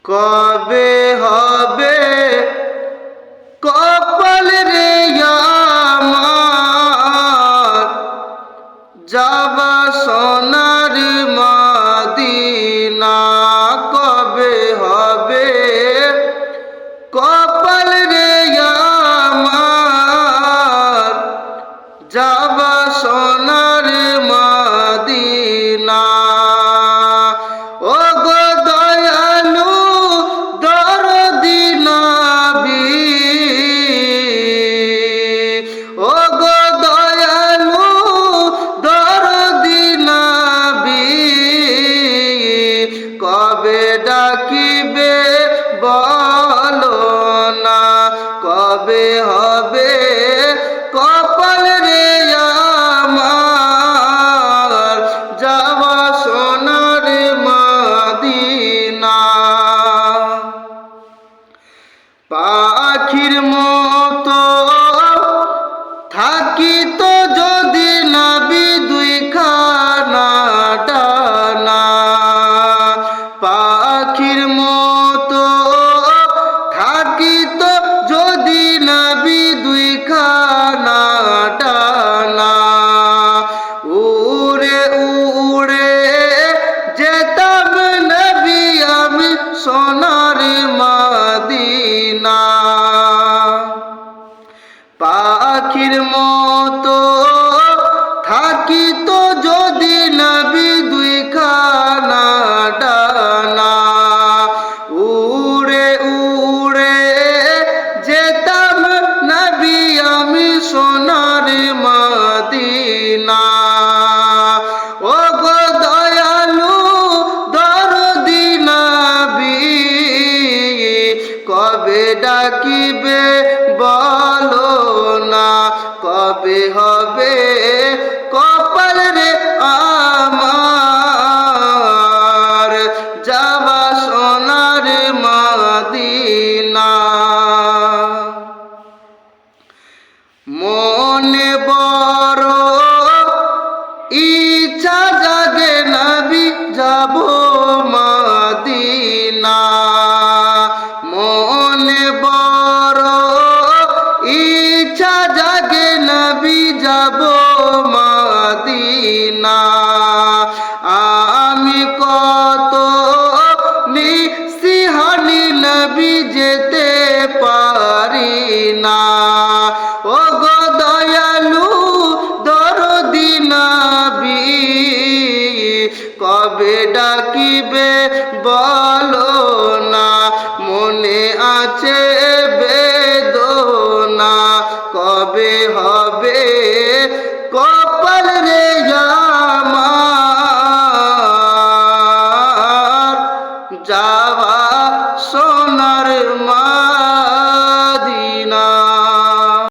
কবে হবে কপাল রে আমার যাবা সোনার মদিনা। কবে হবে কপাল রে আমার যাবা সোনার মদিনা। ও গো দয়ালু দরদি নবী, ও গো দয়ালু দরদি নবী, কবে ডাকিবে বলো না, কবে হবে কপাল রে আমার যাওয়া সোনার মদিনা। পাখির মতো থাকিত যদি নবী দুইখানা ডানা, পাখির মতো থাকিত যদি নবী দুইখানা ডানা, উড়ে উড়ে যেতাম নবী আমি সোনার মদিনা। পাখির মতো থাকিত যদি নবী দুইখানা ডানা, উড়ে উড়ে যেতাম নবী আমি সোনার মদিনা। ও গো দয়ালু দরদি নবী, কবে ডাকিবে বলো না, কবে হবে কপাল রে আমার যাবা সোনার মদিনা। মনে বড় ইচ্ছা জাগে নবী যাব মদিনা, মনে বড় ইচ্ছা জাগে নবী যাব মদিনা। আমি কত নিঃসিহানি নবী যেতে পারি না। ও গো দয়ালু দরদি নবী, কবে ডাকিবে বলো না, মনে আছে বেদনা, কবে হবে কপাল রে আমার যাওয়া সোনার মা।